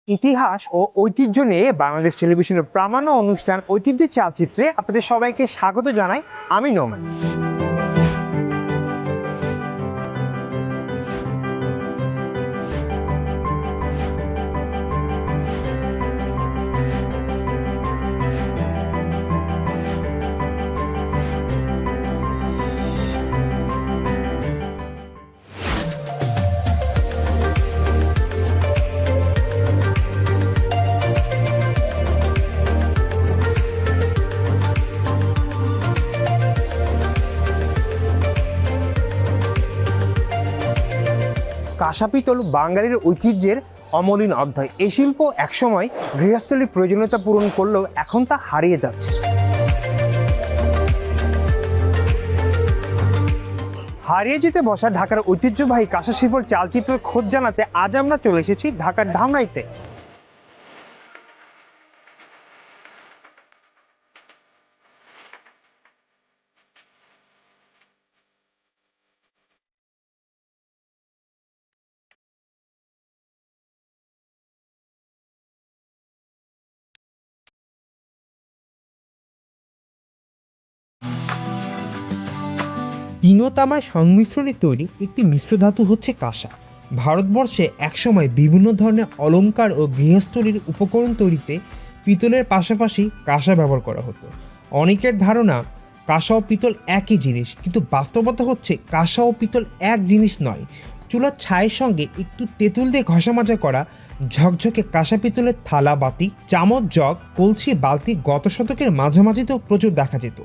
ইতিহাস ও ঐতিহ্য নিয়ে বাংলাদেশ টেলিভিশনের প্রামাণ্য অনুষ্ঠান ঐতিহ্যের চালচিত্রে আপনাদের সবাইকে স্বাগত জানাই। আমি নোমান। কাঁসা পিতল বাঙালির ঐতিহ্যের অমলিন অধ্যায়। এই শিল্প একসময় গৃহস্থলীর প্রয়োজনীয়তা পূরণ করলেও এখন তা হারিয়ে যাচ্ছে। হারিয়ে যেতে বসা ঢাকার ঐতিহ্যবাহী কাঁসা শিল্পের চালচিত্রের খোঁজ জানাতে আজ আমরা চলে এসেছি ঢাকার ধামরাইতে। টিন ও তামার সংমিশ্রণে তৈরি একটি মিশ্র ধাতু হচ্ছে কাঁসা। ভারতবর্ষে একসময় বিভিন্ন ধরনের অলংকার ও গৃহস্থলীর উপকরণ তৈরিতে পিতলের পাশাপাশি কাঁসা ব্যবহার করা হতো। অনেকের ধারণা কাঁসা ও পিতল একই জিনিস, কিন্তু বাস্তবতা হচ্ছে কাঁসা ও পিতল এক জিনিস নয়। চুলার ছায়ের সঙ্গে একটু তেঁতুল দিয়ে ঘষা মাজা করা ঝকঝকে কাঁসা পিতলের থালা, বাতি, চামচ, জগ, কলসি, বালতি গত শতকের মাঝামাঝিতেও প্রচুর দেখা যেত।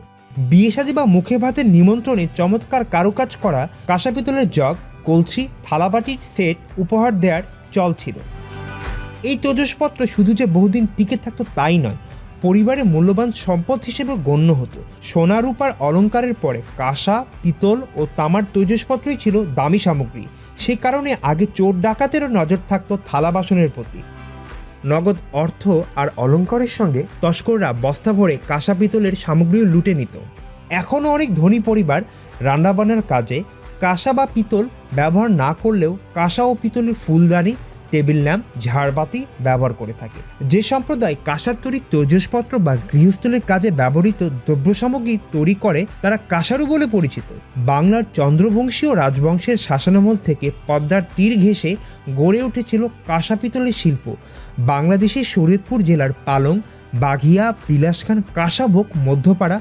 বিয়ে শাদী বা মুখে ভাতের নিমন্ত্রণে চমৎকার কারুকাজ করা কাঁসা পিতলের জগ, কলসি, থালাবাটির সেট উপহার দেওয়ার চল ছিল। এই তৈজসপত্র শুধু যে বহুদিন টিকে থাকতো তাই নয়, পরিবারের মূল্যবান সম্পদ হিসেবে গণ্য হতো। সোনা রূপার অলংকারের পরে কাঁসা, পিতল ও তামার তৈজসপত্রই ছিল দামি সামগ্রী। সে কারণে আগে চোর ডাকাতেরও নজর থাকতো থালা বাসনের প্রতি। নগদ অর্থ আর অলংকারের সঙ্গে তস্কররা বস্তা ভরে কাঁসা পিতলের সামগ্রীও লুটে নিত। এখনও অনেক ধনী পরিবার রান্নাবান্নার কাজে কাঁসা বা পিতল ব্যবহার না করলেও কাঁসা ও পিতলের ফুলদানি, টেবিল ল্যাম্প, ঝাড়বাতি ব্যবহার করে থাকে। যে সম্প্রদায় কাঁসার তৈরি তৈজসপত্র বা গৃহস্থলীর কাজে ব্যবহৃত দ্রব্য সামগ্রী তৈরি করে তারা কাঁসারু বলে পরিচিত। বাংলার চন্দ্রবংশীয় রাজবংশের শাসনামল থেকে পদ্মার তীর ঘেঁষে গড়ে উঠেছিল কাঁসা পিতলের শিল্প। বাংলাদেশের শরীয়তপুর জেলার পালং, বাঘিয়া, বিলাসখান, কাঁসাভোগ, মধ্যপাড়া,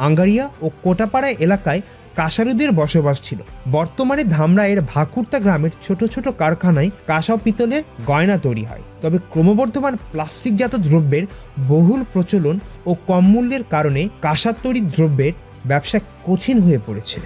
আঙ্গারিয়া ও কোটাপাড়া এলাকায় কাঁসারুদের বসবাস ছিল। বর্তমানে ধামরাইয়ের ভাকুরতা গ্রামের ছোট ছোট কারখানায় কাঁসা পিতলের গয়না তৈরি হয়। তবে ক্রমবর্ধমান প্লাস্টিকজাত দ্রব্যের বহুল প্রচলন ও কম মূল্যের কারণে কাঁসার তৈরি দ্রব্যের ব্যবসা কঠিন হয়ে পড়েছে।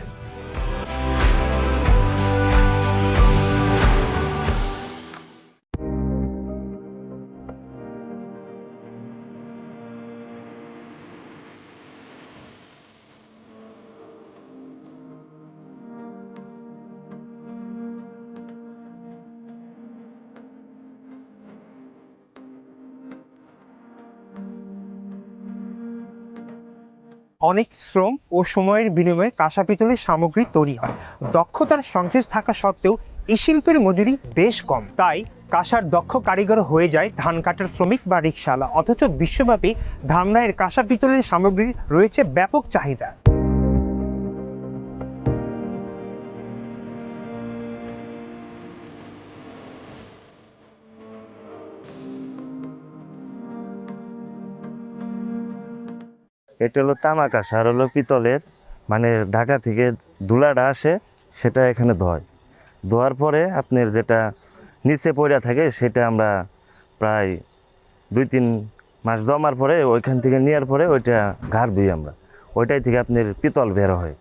অনেক শ্রম ও সময়ের বিনিময়ে কাঁসা পিতলের সামগ্রী তৈরি হয়। দক্ষতার সংশ্লেষ থাকা সত্ত্বেও এই শিল্পের মজুরি বেশ কম, তাই কাঁসার দক্ষ কারিগর হয়ে যায় ধান কাটার শ্রমিক বা রিকশাওয়ালা। অথচ বিশ্বব্যাপী ধামরাইয়ের কাঁসা পিতলের সামগ্রীর রয়েছে ব্যাপক চাহিদা। এটা হলো তামা কাঁসা আর হলো পিতলের, মানে ঢাকা থেকে ধুলাটা আসে সেটা এখানে ধোয়ার পরে আপনার যেটা নিচে পড়ে থাকে সেটা আমরা প্রায় 2-3 মাস জমার পরে ওইখান থেকে নেওয়ার পরে ওইটা ঘাড় ধুই আমরা। ওইটাই থেকে আপনার পিতল বের হয়।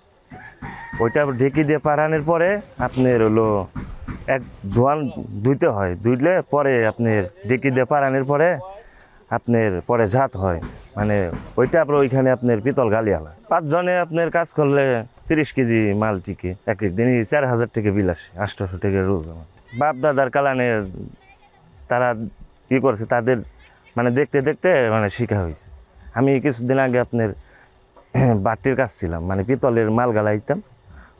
ওইটা ঢেকি দিয়ে পারানোর পরে আপনার হলো এক ধুইতে হয়। ধুইলে পরে আপনার ঢেকি দিয়ে পারানোর পরে আপনার পরে ঝাত হয়, মানে ওইটা আপনার ওইখানে আপনার পিতল গালিয়ালা। 5 জনে আপনার কাজ করলে 30 কেজি মাল টিকে। এক দিনই 4000 টাকা বিল আসে, 800 টাকা রোজ। আমার বাপ দাদার কালানে তারা কি করছে, তাদের মানে দেখতে দেখতে মানে শিখা হয়েছে। আমি কিছুদিন আগে আপনার বাটির কাজ ছিলাম, মানে পিতলের মাল গালাইতাম,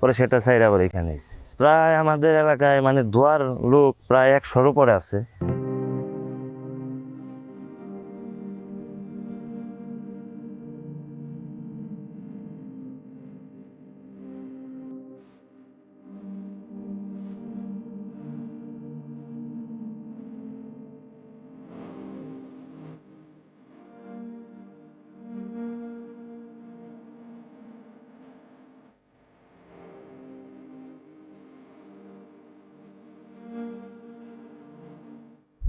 পরে সেটা চাইরা আবার এখানে এসেছি। প্রায় আমাদের এলাকায় মানে ধোয়ার লোক প্রায় 100-র উপরে আছে।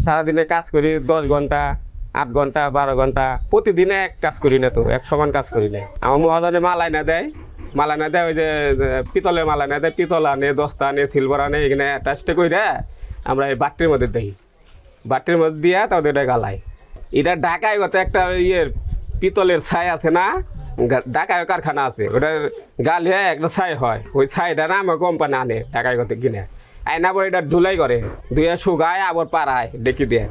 সারাদিনে কাজ করি 10 ঘন্টা 8 ঘন্টা 12 ঘন্টা, প্রতিদিনে এক কাজ করি না, তো এক সমান কাজ করি না। আমার মহাজনে মালাই না দেয়, ওই যে পিতলের মালাই না দেয়, পিতল আনে, দস্তা আনে, সিলভার আনে, এখানে টাচটে করে আমরা এই বাটির মধ্যে দিই, বাটির মধ্যে দিয়ে তাদের এটা গালাই। এটা ঢাকায় গত একটা পিতলের ছাই আছে না, ঢাকায় কারখানা আছে, ওটা গালিয়ে একটা ছাই হয়, ওই ছাইটা না আমার কোম্পানি আনে ঢাকায় গত কিনে আইনা, আবার এটা ধুলাই করে, ধুয়ে শুকায় আবার পাড়ায় ডেকে দিয়ে,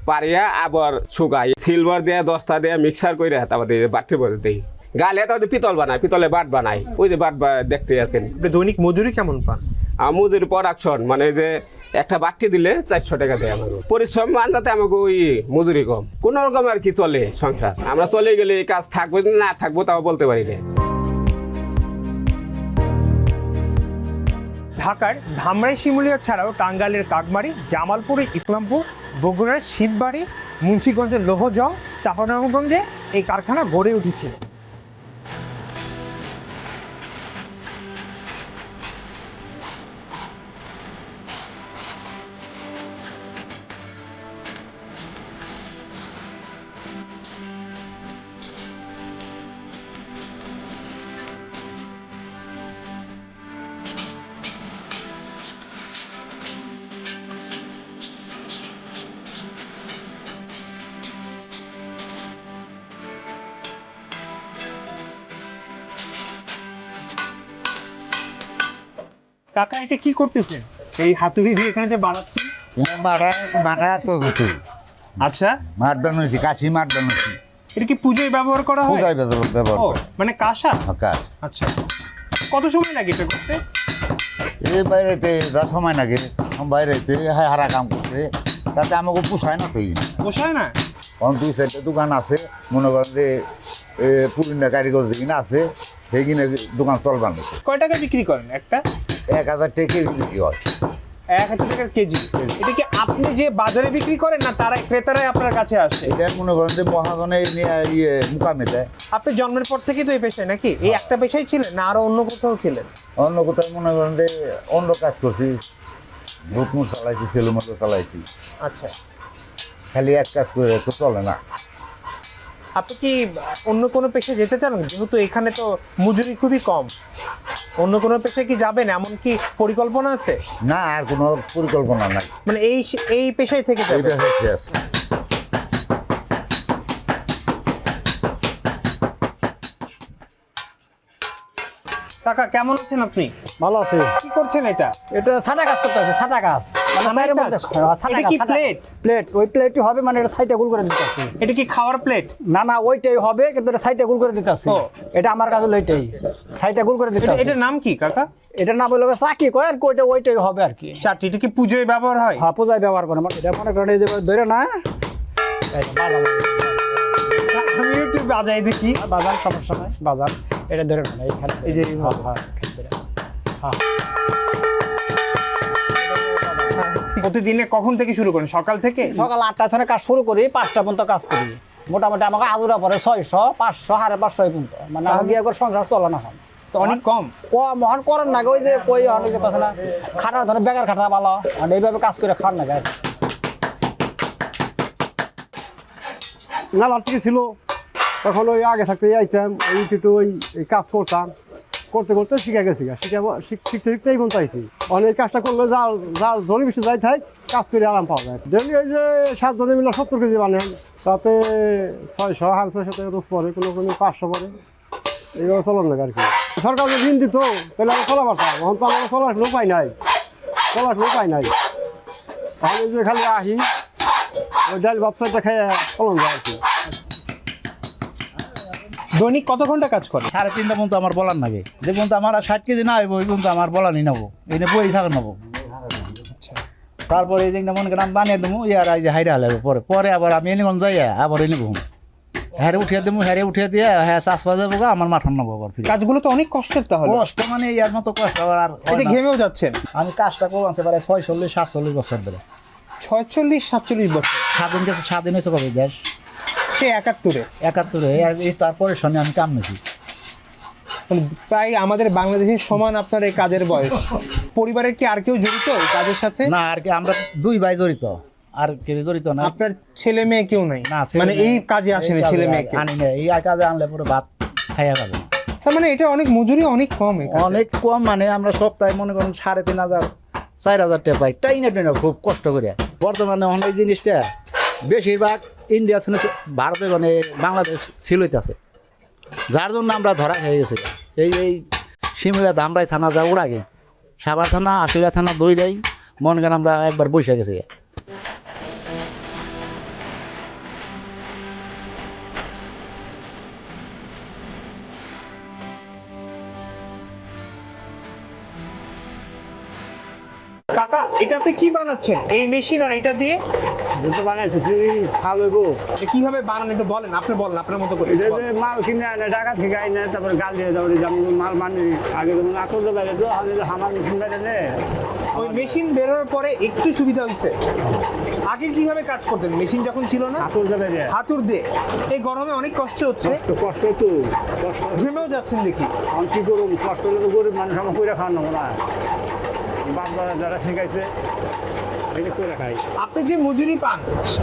পারিয়া আবার শুকায়, সিলভার দিয়ে দস্তা দিয়ে মিক্সার করে তারপর বাটির মধ্যে দিই গালিয়ে, তারপর পিতল বানায়, পিতলে বাট বানায়, ওই যে বাট দেখতে আছেন। দৈনিক মজুরি কেমন পান? মজুরি প্রোডাকশন মানে যে একটা বাটি দিলে 400 টাকা দেয় আমাকে, পরিশ্রম আনতে আমাকে ওই মজুরি কম, কোনো রকম আর কি চলে সংসার। আমরা চলে গেলে এই কাজ থাকবো না থাকবো তাও বলতে পারি না। ঢাকার ধামরাই শিমুলিয়া ছাড়াও টাঙ্গাইলের কাকমারি, জামালপুরের ইসলামপুর, বগুড়ার শিববাড়ি, মুন্সিগঞ্জের লোহজং, চাঁপাইনবাবগঞ্জে এই কারখানা গড়ে উঠেছিল। কাকা এটা কি করতেছেন? এই হাতুড়ি দিয়ে এখানে যে বানাচ্ছেন? মারা তো হতো আচ্ছা, মাঠ বানাইছি, কাশি মাঠ বানাইছি, এটা কি পূজায় ব্যবহার করা হয়? পূজায় ব্যবহার ও, করে মানে কাঁসা। কাজ। আচ্ছা, কত সময় লাগে এটা করতে? এই বাইরেতে যা সময় লাগে বাইরেতে হারা কাম করতে, তাতে আমাকে পোষায় না তো। পোষায় না? কারণ 2-4টা দোকান আছে, মনে করেন যে পুরিনা কারিগর যেখানে আছে সেইখানে দোকান চলবার না। কয় টাকা বিক্রি করেন একটা? 1000 টাকা কেজি বিক্রি হয়। 1000 টাকার কেজি। এটা কি আপনি যে বাজারে বিক্রি করেন না তারা ক্রেতারাই আপনার কাছে আসে? এটা মনে করেন যে মহাজনে নিয়ে মুকামে দেয়। আপনি জন্মের পর থেকেই তো এই পেশায় নাকি? এই একটা পেশায় ছিলেন না আরো অন্য কোথাও ছিলেন? অন্য কোথাও মনে করেন যে অন্য কাজ করছি, ভুটমুট চালাইছি, সেলুমতো চালাইছি। আচ্ছা, খালি এক কাজ করে তো চলে না। আপনি কি অন্য কোনো পেশায় যেতে চান? যেহেতু এখানে তো মজুরি খুবই কম, অন্য কোনো পেশায় কি যাবেন এমন কি পরিকল্পনা আছে? না, আর কোনো পরিকল্পনা নাই, মানে এই পেশায় থেকে এই যাবেন? পেশায় শেষ। কাকা কেমন আছেন আপনি? ভালো আছে। কি করছেন এটা? এটা ছাটা কাজ করতে আছে, ছাটা কাজ মানে ছাটাই সাইডের কাজ? মধ্যে ছাটা এটা কি কাজ, প্লেট? প্লেট ওই প্লেটই হবে, মানে এটা সাইডে গোল করে দিতে আছে। এটা কি খাওয়ার প্লেট? না না, ওইটাই হবে কিন্তু এটা সাইডে গোল করে দিতে আছে। ও। এটা আমার কাছে ওইটাই সাইডে গোল করে দিতে আছে। এটার নাম কি কাকা? এটার নাম হলো চাকি কয়, আর কোইটা ওইটাই হবে আর কি। চারটি। এটা কি পুজোয় ব্যবহার হয়? হ্যাঁ, পূজায় ব্যবহার করে। মানে এটা মনে করেন এই যে ধরে না, এই যে আমি একটু বাজাই দেখি। বাজার, সমস্যা নাই, বাজার এটা ধরে না এইখানে, এই যে হ্যাঁ হ্যাঁ হ্যাঁ। প্রতিদিনে কখন থেকে শুরু করেন? সকাল থেকে? সকাল 8টা থেকে কাজ শুরু করি, 5টা পর্যন্ত কাজ করি। মোটামুটি আমাকে আদুরা পরে 600, 500, 550 পর্যন্ত, মানে আমার বিয়ে করে সংসার চলে না হয় তো অনেক কম। মহান করেন না, ওই যে কই অনেক যে কথা না, খাটার ধরে বেকার খাটা ভালো, মানে এইভাবে কাজ করে খান না গায়ে। না লাটকি ছিল তখন, ওই আগে থাকতে আইতাম, ওই একটু ওই কাজ করতাম, করতে করতে শিখে গেছি, শিখতে শিখতে এই পর্যন্ত আইছি। অনেক কাজটা করলে জাল জাল ধরে বেশি যাই থাক, কাজ করে আরাম পাওয়া যায়। ডেলি ওই যে 7 জনে মিলে 70 কেজি বানেন, তাতে 600, 650 টাকা রোজ পরে, কোনো 500 পরে, এইভাবে চলার লাগে আর কি। সরকার যে ঋণ দিত তাহলে আমরা চলা পারতাম, এখন তো আমার চলার কোনো উপায় নাই, তাহলে যে খালি আহি ওই ডাল বাচ্চাটা খেয়ে চলন যায় আর কি। দৈনিক কত ঘন্টা কাজ করে? 3.5 পর্যন্ত আমার বলার লাগে, যে পর্যন্ত আমার 60 কেজি না হইব ওই পর্যন্ত আমার বলানি নেবো, এই বই থাকা নেবো। তারপরে এই যে মনে করেন আমি বানিয়ে দেবো, ইয়ার এই যে হাইরে হালাবে, পরে আবার আমি এনে যাই আবার এনে ঘুম হ্যারে উঠিয়ে দেবো, দিয়ে হ্যাঁ চাষ বাজে বোগা আমার মাঠন নেবো আবার। কাজগুলো তো অনেক কষ্টের, তাহলে কষ্ট মানে ইয়ার মতো কষ্ট আবার আর হয় না। ঘেমেও যাচ্ছেন। আমি কাজটা করবো প্রায় 46-47 বছর ধরে। 46-47 বছর? স্বাধীন হয়েছে কবে দেশ? সে 71-এ। তারপরে শনি আমি কাম নিয়েছি। প্রায় আমাদের বাংলাদেশের সমান আপনার এই কাজের বয়স। পরিবারের কি আর কেউ জড়িত এই কাজের সাথে? না, আর কি আমরা 2 ভাই জড়িত, আর কেউ জড়িত না। আপনার ছেলে মেয়ে কেউ নাই? না, ছেলে মানে মেয়ে- এই কাজে আসেনি ছেলে মেয়ে কেউ? আনি না, এই কাজে আনলে পুরো ভাত খাইয়া পাবে না। তার মানে এটা অনেক মজুরি অনেক কম এখানে। অনেক কম, মানে আমরা সপ্তাহে মনে করেন 3,500 4,000 টাকা পাই, টাইনা টাইনা খুব কষ্ট করে। বর্তমানে অনেক জিনিসটা বেশিরভাগ ইন্ডিয়া ছিল, ভারতে মানে বাংলাদেশ ছিলইতেছে, যার জন্য আমরা ধরা খেয়ে গেছি। এই শিমুলা ধামরাই থানা যা ওর আগে সাভার থানা আশুলিয়া থানা দইটাই মনে করেন আমরা একবার বসে গেছি। কাকা, এটা আপনি কি বানাচ্ছেন এই মেশিন আর এটা দিয়ে? দুটো বানাইতেছি খাওয়াবো। এটা কিভাবে বানান একটু বলেন, আপনি বলেন আপনার মতো করে। এটা যে মাল কিনে আনে ঢাকা থেকে আইনে, তারপরে গাল দিয়ে দেওয়া যেমন মাল মানে আগে যেমন আতর বেড়ে তো আমার মেশিন বেড়ে নে। ওই মেশিন বেরোর পরে একটু সুবিধা হয়েছে। আগে কিভাবে কাজ করতেন মেশিন যখন ছিল না? আতর বেড়ে হাতুড় দিয়ে। এই গরমে অনেক কষ্ট হচ্ছে, কষ্ট তো কষ্ট। ঘেমেও যাচ্ছেন দেখি। আমি কি করুন, কষ্ট হলে তো গরিব মানুষ আমার করে খাওয়ানো না। বাপ দাদা যারা শিখাইছে এটা করে খাই। আপনি যে মজুরি পান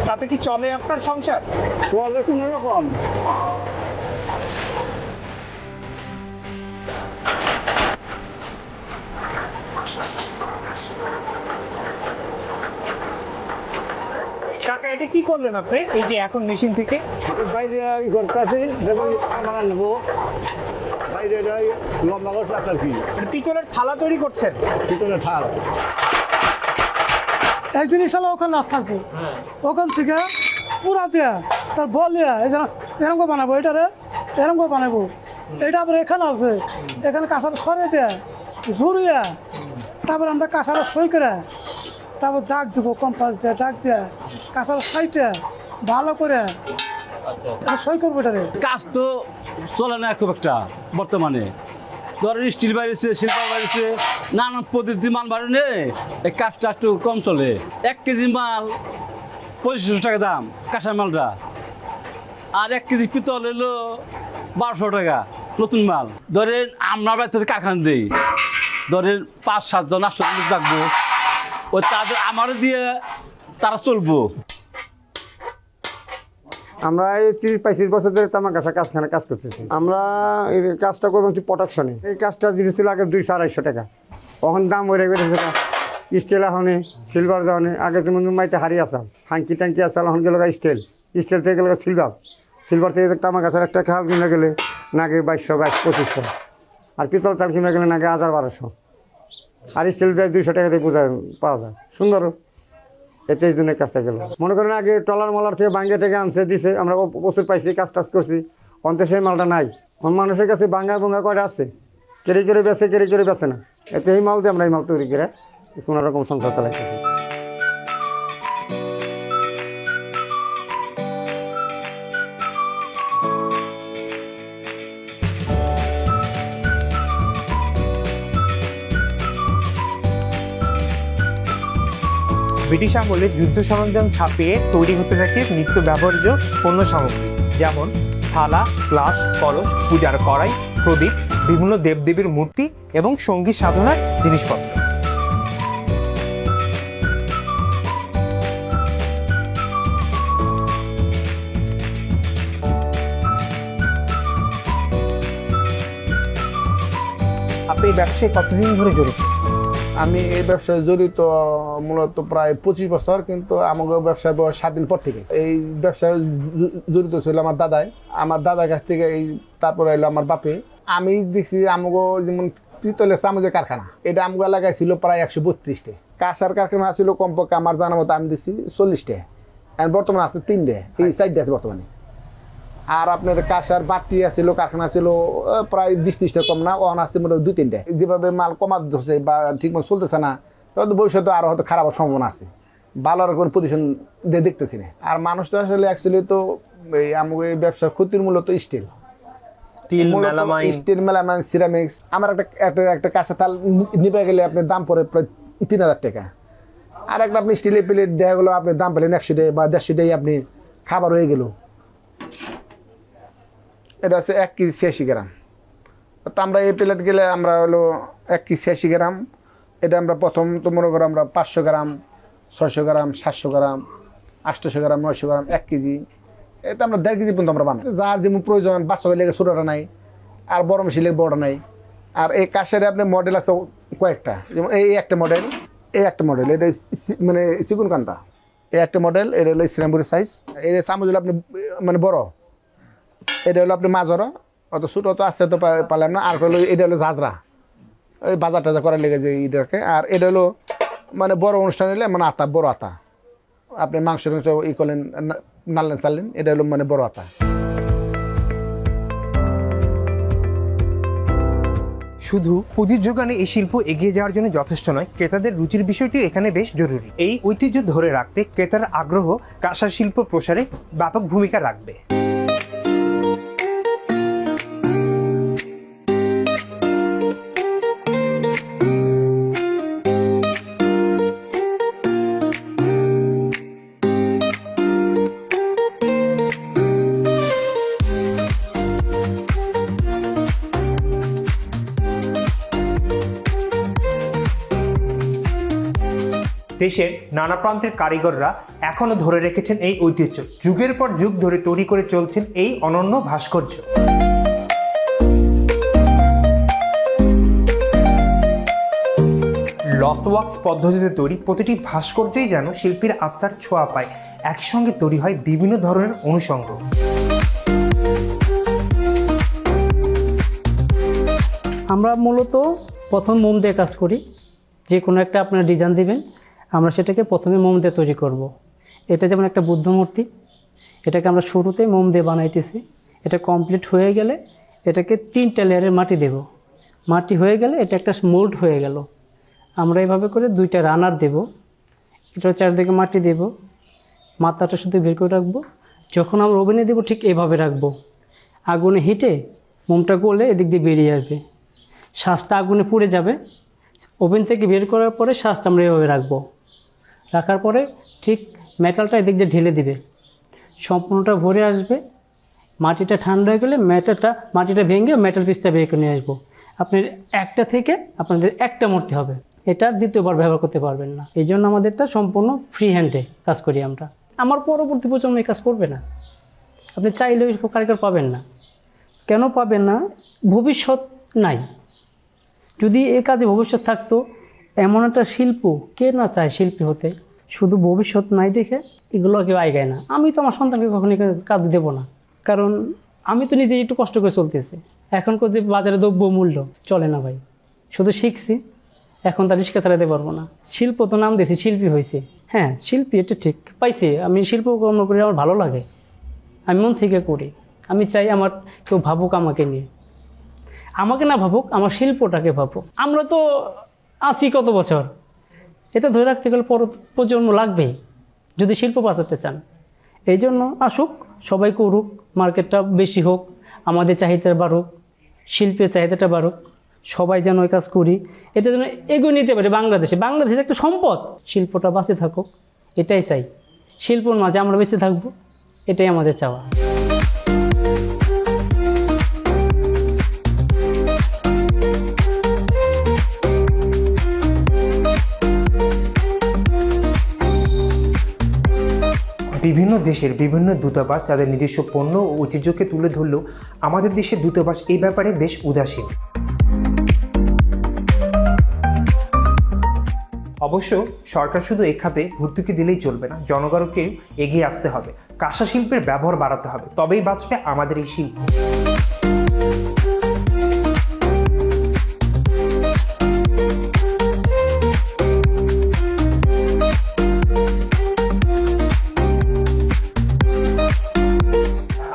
তাতে কি চলে আপনার সংসার? চলে কোনো রকম। কাকা, এটা কি করলেন আপনি এই যে এখন মেশিন থেকে? বাইরে করতে আসি বানান নেবো, বাইরে লম্বা করতে আর কি এটা পিতলের থালা তৈরি করছেন? ভিতরে থাল। এক জিনিস হলো ওখানে না থাকবো, ওখান থেকে পুরা দেয়া তার বলিয়া এই যেন এরকম করে বানাবো, এটারে এরকম করে বানাবো, এটা আবার এখানে আসবে, এখানে কাঁচাটা সরে দেয়া ঝুরিয়া, তারপর আমরা কাঁচাটা সই করে তারপর দাগ দেবো, কম্পাস দিয়ে দাগ দেয়া কাঁচাটা সাইটে ভালো করে সই করবো এটারে। কাজ তো চলে না খুব একটা বর্তমানে। ধরেন স্টিল বাড়িছে, শিল্প বাড়িছে, নানান পদ্ধতি মাল বাড়িনে এই কাজটা একটু কম চলে। 1 কেজি মাল 2500 টাকা দাম কাঁচা মালটা, আর 1 কেজি পিতল এলো 1200 টাকা নতুন মাল। ধরেন আমরা বাড়িতে কারখানা দিই, ধরেন 5-7 জন 8 জন থাকবো, ওই তাদের আমারও দিয়ে তারা চলবো। আমরা এই 30-35 বছর ধরে তামাক গাছা কারখানা কাজ করতেছি। আমরা এই কাজটা করবো হচ্ছে প্রোডাকশনে। এই কাজটা জিনিস ছিল আগে 200-250 টাকা, এখন দাম হয়ে গেছে স্টিল এখনে সিলভার যখনে। আগে যেমন মাইটা হারি আসাম, হাঙ্কি টাঙ্কি আসাল, এখন গেল স্টিল, স্টিল থেকে গেল সিলভার, সিলভার থেকে তামাক গাছের একটা খাল কিনে গেলে নাগে 2200-2500, আর পিতল তাল কিনে গেলে নাগে 1000-1200, আর স্টিল 200 টাকা দিয়ে পাওয়া যায় সুন্দর। এতে এই জন্য কাজটা গেল। মনে করেন আগে টলার মলার থেকে ভাঙ্গে থেকে আনছে দিছে, আমরা প্রচুর পাইছি, কাজ টাজ করছি, অন্তে সেই মালটা নাই। মানুষের কাছে ভাঙ্গা ভঙ্গা কয়টা আছে, কেড়ে কেড়ে বেছে, কেড়ে কেড়ে বেছে না। এতে এই মাল দিয়ে আমরা এই মাল তৈরি করে কোনো রকম সংসার চালাইতেছি। ব্রিটিশ আমলে যুদ্ধ সরঞ্জাম ছাপিয়ে তৈরি হতে থাকে নিত্য ব্যবহার্য পণ্য সামগ্রী, যেমন থালা, গ্লাস, কলস, পূজার কড়াই, প্রদীপ, বিভিন্ন দেবদেবীর মূর্তি এবং সঙ্গীত সাধনার জিনিসপত্র। আপনি এই ব্যবসায় কতদিন ধরে জড়িত? আমি এই ব্যবসায় জড়িত মূলত প্রায় 25 বছর, কিন্তু আমাকে ব্যবসার বয়স 7 দিন পর থেকে। এই ব্যবসায় জড়িত ছিল আমার দাদাই, আমার দাদার কাছ থেকে এই তারপরে এলো আমার বাপে। আমি দেখছি আমাকে যেমন পিতলের চামচের কারখানা, এটা আমাকে এলাকায় ছিল প্রায় 132টে। কাঁসার কারখানা ছিল কমপক্ষে আমার জানা মতো আমি দেখছি 40টে, আর বর্তমানে আছে 3টে, এই 4টে আছে বর্তমানে। আর আপনার কাঁসার বাটি আছিল কারখানা ছিল প্রায় 20-30টা কম না, ওখানে আসছে মোটামুটি 2-3টে। যেভাবে মাল কমাতে ধরছে বা ঠিকমতো চলতেছে না, তখন ভবিষ্যতে আরও হয়তো খারাপ সম্ভাবনা আছে, ভালো আর কোনো পজিশন দিয়ে দেখতেছি না। আর মানুষ তো আসলে অ্যাকচুয়ালি তো এই আমাকে এই ব্যবসার ক্ষতির মূলত স্টিল, স্টিল, মেলামাইন, সিরামিক্স। আমার একটা কাঁচা তাল নিবে গেলে আপনার দাম পড়ে প্রায় 3000 টাকা, আর একটা আপনি স্টিলের প্লেট দেখা গেলো আপনি দাম পেলেন 100 টাকা বা 150 টাকা, আপনি খাবার হয়ে গেল। এটা হচ্ছে 1 কেজি 86 গ্রাম। তো আমরা এই প্লেট গেলে আমরা হলো 1 কেজি 86 গ্রাম। এটা আমরা প্রথম তো মনে করো আমরা 500 গ্রাম, 600 গ্রাম, 700 গ্রাম, 800 গ্রাম 900 গ্রাম 1 কেজি, এতে আমরা 1.5 কেজি পর্যন্ত আমরা বানাই। যার যেমন প্রয়োজন, বাচ্চা লেগে ছোটোটা নাই, আর বড় মেশিন লেগে বড়টা নাই। আর এই কাশের আপনার মডেল আছে কয়েকটা, যেমন এই একটা মডেল, এটা মানে চিকুন কান্তা, এই একটা মডেল, এটা হলো ইসলামপুরের সাইজ। এই চামচ হলো আপনি মানে বড়, এটা হলো আপনি মাঝর, অত ছোটো অত আছে তো পারলাম না। আর হলো এটা হলো ঝাঁঝরা, ওই বাজার টাজার করার লেগে যে এটাকে। আর এটা হলো মানে বড় অনুষ্ঠান হলে মানে আতা, বড় আতা, আপনি মাংস ই করলেন, নাড়লেন চাললেন, এটা হলো মানে বড় আতা। শুধু পুঁজির যোগানে এই শিল্প এগিয়ে যাওয়ার জন্য যথেষ্ট নয়, ক্রেতাদের রুচির বিষয়টিও এখানে বেশ জরুরি। এই ঐতিহ্য ধরে রাখতে ক্রেতার আগ্রহ কাঁসা শিল্প প্রসারে ব্যাপক ভূমিকা রাখবে। দেশের নানা প্রান্তের কারিগররা এখনো ধরে রেখেছেন এই ঐতিহ্য, যুগের পর যুগ ধরে তৈরি করে চলছেন এই অনন্য ভাস্কর্য। লস্ট ওয়ার্কস পদ্ধতিতে তৈরি প্রতিটি ভাস্কর্যই যেন শিল্পীর আত্মার ছোঁয়া পায়। একই সঙ্গে তৈরি হয় বিভিন্ন ধরনের অনুষঙ্গ। আমরা মূলত প্রথম মোম দিয়ে কাজ করি। যে কোনো একটা আপনার ডিজাইন দিবেন, আমরা সেটাকে প্রথমে মোম দিয়ে তৈরি করব। এটা যেমন একটা বুদ্ধ মূর্তি, এটাকে আমরা শুরুতে মোম দিয়ে বানাইতেছি। এটা কমপ্লিট হয়ে গেলে এটাকে 3টা লেয়ারের মাটি দেব। মাটি হয়ে গেলে এটা একটা মোল্ড হয়ে গেল। আমরা এইভাবে করে 2টা রানার দেব, এটার চারদিকে মাটি দেব, মাথাটা শুধু বের করে রাখবো। যখন আমরা ওভেনে দেবো ঠিক এভাবে রাখবো। আগুনে হিটে মোমটা গলে এদিক দিয়ে বেরিয়ে আসবে, শ্বাসটা আগুনে পুড়ে যাবে। ওভেন থেকে বের করার পরে শ্বাসটা আমরা এভাবে রাখবো। রাখার পরে ঠিক মেটালটা এদিক দিয়ে ঢেলে দিবে, সম্পূর্ণটা ভরে আসবে। মাটিটা ঠান্ডা হয়ে গেলে মাটিটা ভেঙে মেটাল পিসটা বের করে নিয়ে আসবো। আপনার একটা থেকে আপনাদের একটা মূর্তি হবে, এটা দ্বিতীয়বার ব্যবহার করতে পারবেন না। এই জন্য আমাদেরটা সম্পূর্ণ ফ্রি হ্যান্ডে কাজ করি আমরা। আমার পরবর্তী প্রজন্ম এই কাজ করবে না, আপনি চাইলেও কারিগর পাবেন না। কেন পাবেন না? ভবিষ্যৎ নাই। যদি এই কাজে ভবিষ্যৎ থাকতো, এমন একটা শিল্প কে না চায় শিল্পী হতে। শুধু ভবিষ্যৎ নাই দেখে এগুলো কেউ আগায় না। আমি তো আমার সন্তানকে কখনো কাজ দেবো না, কারণ আমি তো নিজে একটু কষ্ট করে চলতেছি। এখনকার যে বাজারে দ্রব্য মূল্য চলে না ভাই, শুধু শিখছি, এখন তার রিক্সা চালাতে পারবো না। শিল্প তো নাম দিয়েছি, শিল্পী হয়েছে। হ্যাঁ শিল্পী, এটা ঠিক পাইছি। আমি শিল্পকর্ম করি, আমার ভালো লাগে, আমি মন থেকে করি। আমি চাই আমার কেউ ভাবুক আমাকে নিয়ে, আমাকে না ভাবুক, আমার শিল্পটাকে ভাবুক। আমরা তো আছি কত বছর, এটা ধরে রাখতে গেলে প্রজন্ম লাগবেই যদি শিল্প বাঁচাতে চান। এই জন্য আসুক, সবাই করুক, মার্কেটটা বেশি হোক, আমাদের চাহিদা বাড়ুক, শিল্পের চাহিদাটা বাড়ুক, সবাই যেন ওই কাজ করি। এটা যেন এগিয়ে নিতে পারে বাংলাদেশের একটা সম্পদ। শিল্পটা বাঁচে থাকুক, এটাই চাই। শিল্পর মাঝে আমরা বেঁচে থাকবো, এটাই আমাদের চাওয়া। বিভিন্ন দেশের বিভিন্ন দূতাবাস তাদের নিজস্ব পণ্য ও ঐতিহ্যকে তুলে ধরলেও আমাদের দেশের দূতাবাস এই ব্যাপারে বেশ উদাসীন। অবশ্য সরকার শুধু এই খাতে ভর্তুকি দিলেই চলবে না, জনগণকেও এগিয়ে আসতে হবে, কাঁসা শিল্পের ব্যবহার বাড়াতে হবে, তবেই বাঁচবে আমাদের এই শিল্প।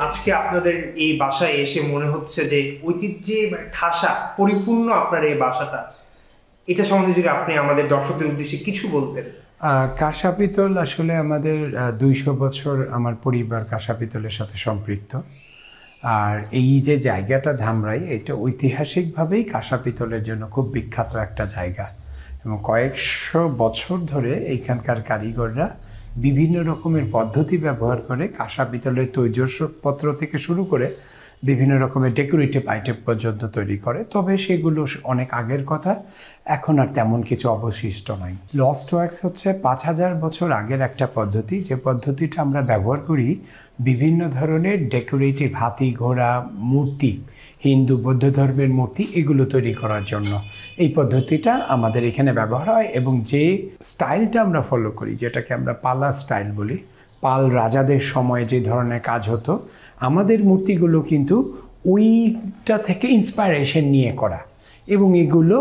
আজকে আপনাদের এই বাসায় এসে মনে হচ্ছে যে ঐতিহ্যে ঠাসা পরিপূর্ণ আপনার এই বাসাটা, এটা সম্বন্ধে যদি আপনি আমাদের দর্শকদের উদ্দেশ্যে কিছু বলতেন। কাঁসা পিতল আসলে আমাদের 200 বছর আমার পরিবার কাঁসা পিতলের সাথে সম্পৃক্ত। আর এই যে জায়গাটা ধামরাই, এটা ঐতিহাসিকভাবেই কাঁসা পিতলের জন্য খুব বিখ্যাত একটা জায়গা, এবং কয়েকশো বছর ধরে এইখানকার কারিগররা বিভিন্ন রকমের পদ্ধতি ব্যবহার করে কাঁসা পিতলের তৈজসপত্র থেকে শুরু করে বিভিন্ন রকমের ডেকোরেটিভ আইটেম পর্যন্ত তৈরি করে, তবে সেগুলো অনেক আগের কথা, এখন আর তেমন কিছু অবশিষ্ট নাই। লস্ট ওয়াক্স হচ্ছে 5000 বছর আগের একটা পদ্ধতি, যে পদ্ধতিটা আমরা ব্যবহার করি বিভিন্ন ধরনের ডেকোরেটিভ হাতি, ঘোড়া, মূর্তি, হিন্দু বৌদ্ধ ধর্মের মূর্তি এগুলো তৈরি করার জন্য এই পদ্ধতিটা আমাদের এখানে ব্যবহার হয়। এবং যে স্টাইলটা আমরা ফলো করি, যেটাকে আমরা পালা স্টাইল বলি, পাল রাজাদের সময়ে যে ধরনের কাজ হতো, আমাদের মূর্তিগুলো কিন্তু ওইটা থেকে ইন্সপায়ারেশন নিয়ে করা, এবং এগুলো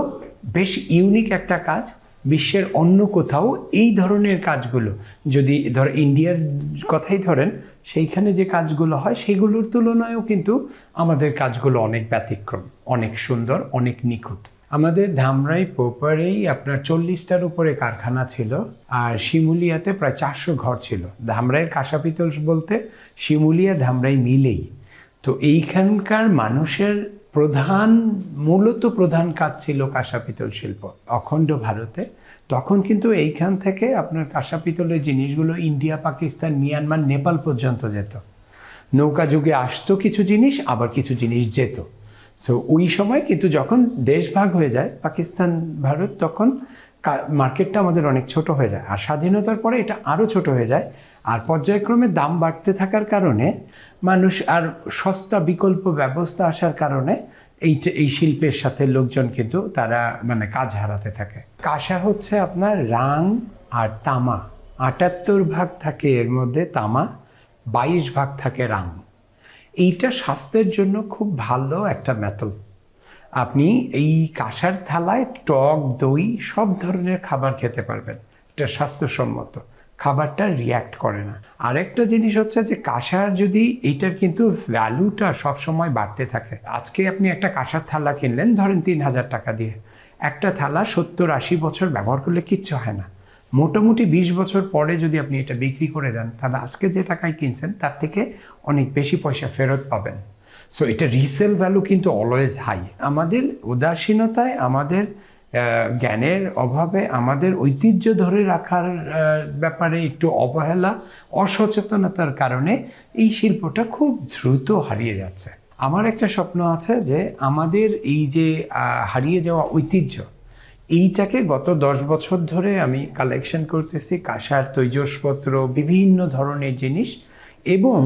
বেশ ইউনিক একটা কাজ। বিশ্বের অন্য কোথাও এই ধরনের কাজগুলো, যদি ইন্ডিয়ার কথাই ধরেন, সেইখানে যে কাজগুলো হয় সেগুলোর তুলনায়ও কিন্তু আমাদের কাজগুলো অনেক ব্যতিক্রম, অনেক সুন্দর, অনেক নিখুঁত। আমাদের ধামরাই প্রপারেই আপনার 40টার উপরে কারখানা ছিল, আর শিমুলিয়াতে প্রায় 400 ঘর ছিল। ধামরাইয়ের কাঁসা পিতল বলতে শিমুলিয়া ধামরাই মিলেই। তো এইখানকার মানুষের মূলত প্রধান কাজ ছিল কাঁসা পিতল শিল্প অখণ্ড ভারতে। তখন কিন্তু এইখান থেকে আপনার কাঁসা পিতলের জিনিসগুলো ইন্ডিয়া, পাকিস্তান, মিয়ানমার, নেপাল পর্যন্ত যেত। নৌকা যুগে আসতো কিছু জিনিস, আবার কিছু জিনিস যেত। সো ওই সময় কিন্তু যখন দেশ ভাগ হয়ে যায় পাকিস্তান, ভারত, তখন মার্কেটটা আমাদের অনেক ছোট হয়ে যায়, আর স্বাধীনতার পরে এটা আরও ছোট হয়ে যায়। আর পর্যায়ক্রমে দাম বাড়তে থাকার কারণে মানুষ আর সস্তা বিকল্প ব্যবস্থা আসার কারণে এই শিল্পের সাথে লোকজন কিন্তু তারা কাজ হারাতে থাকে। কাঁসা হচ্ছে আপনার রাং আর তামা, 78 ভাগ থাকে এর মধ্যে তামা, 22 ভাগ থাকে রাং। এইটা স্বাস্থ্যের জন্য খুব ভালো একটা মেটাল। আপনি এই কাঁসার থালায় টক, দই সব ধরনের খাবার খেতে পারবেন, এটা স্বাস্থ্যসম্মত, খাবারটা রিয়্যাক্ট করে না। আরেকটা জিনিস হচ্ছে যে কাঁসার যদি এইটার কিন্তু ভ্যালুটা সবসময় বাড়তে থাকে। আজকে আপনি একটা কাঁসার থালা কিনলেন ধরেন 3000 টাকা দিয়ে, একটা থালা 70-80 বছর ব্যবহার করলে কিচ্ছু হয় না। মোটামুটি 20 বছর পরে যদি আপনি এটা বিক্রি করে দেন, তাহলে আজকে যে টাকায় কিনছেন তার থেকে অনেক বেশি পয়সা ফেরত পাবেন। সো এটা রিসেল ভ্যালু কিন্তু অলওয়েজ হাই। আমাদের উদাসীনতায়, আমাদের জ্ঞানের অভাবে, আমাদের ঐতিহ্য ধরে রাখার ব্যাপারে একটু অবহেলা, অসচেতনতার কারণে এই শিল্পটা খুব দ্রুত হারিয়ে যাচ্ছে। আমার একটা স্বপ্ন আছে যে আমাদের এই যে হারিয়ে যাওয়া ঐতিহ্য, এইটাকে গত 10 বছর ধরে আমি কালেকশন করতেছি, কাঁসার তৈজসপত্র, বিভিন্ন ধরনের জিনিস, এবং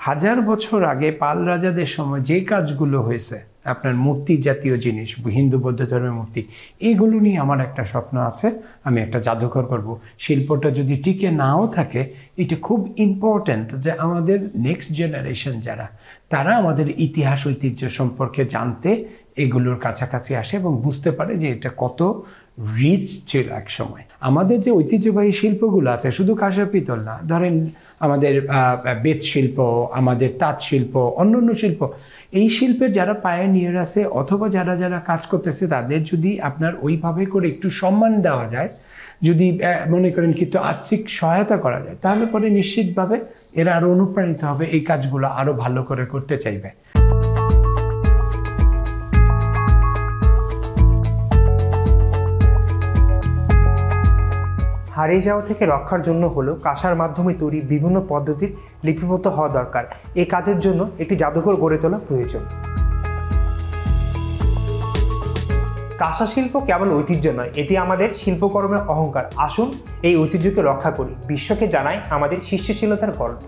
1000 বছর আগে পাল রাজাদের সময় যে কাজগুলো হয়েছে, আপনার মূর্তি জাতীয় জিনিস, হিন্দু বৌদ্ধ ধর্মের মূর্তি, এইগুলো নিয়ে আমার একটা স্বপ্ন আছে, আমি একটা জাদুঘর করব। শিল্পটা যদি টিকে নাও থাকে, এটা খুব ইম্পর্ট্যান্ট যে আমাদের নেক্সট জেনারেশন যারা, তারা আমাদের ইতিহাস ঐতিহ্য সম্পর্কে জানতে এগুলোর কাছাকাছি আসে এবং বুঝতে পারে যে এটা কত রিচ ছিল এক সময়। আমাদের যে ঐতিহ্যবাহী শিল্পগুলো আছে, শুধু কাঁসা পিতল না, ধরেন আমাদের বেত শিল্প, আমাদের তাঁত শিল্প, অন্যান্য শিল্প, এই শিল্পের যারা পায়োনিয়ার আছে অথবা যারা যারা কাজ করতেছে, তাদের যদি আপনার ওইভাবে করে একটু সম্মান দেওয়া যায়, যদি মনে করেন কিন্তু আর্থিক সহায়তা করা যায়, তাহলে পরে নিশ্চিতভাবে এরা আরও অনুপ্রাণিত হবে, এই কাজগুলো আরও ভালো করে করতে চাইবে। হারিয়ে যাওয়া থেকে রক্ষার জন্য হলো কাঁসার মাধ্যমে তৈরি বিভিন্ন পদ্ধতির লিপিবদ্ধ হওয়া দরকার। এই কাজের জন্য একটি জাদুঘর গড়ে তোলা প্রয়োজন। কাঁসা শিল্প কেবল ঐতিহ্য নয়, এটি আমাদের শিল্পকর্মের অহংকার। আসুন এই ঐতিহ্যকে রক্ষা করি, বিশ্বকে জানাই আমাদের সৃষ্টিশীলতার গল্প।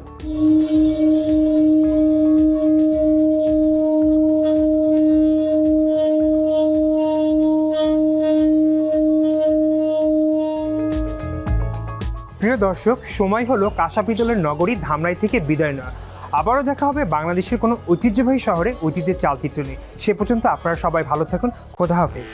প্রিয় দর্শক, সময় হলো কাঁসা পিতলের নগরী ধামরাই থেকে বিদায় নেওয়া। আবারও দেখা হবে বাংলাদেশের কোনো ঐতিহ্যবাহী শহরে ঐতিহ্যের চালচিত্র নিয়ে। সে পর্যন্ত আপনারা সবাই ভালো থাকুন। খোদা হাফেজ।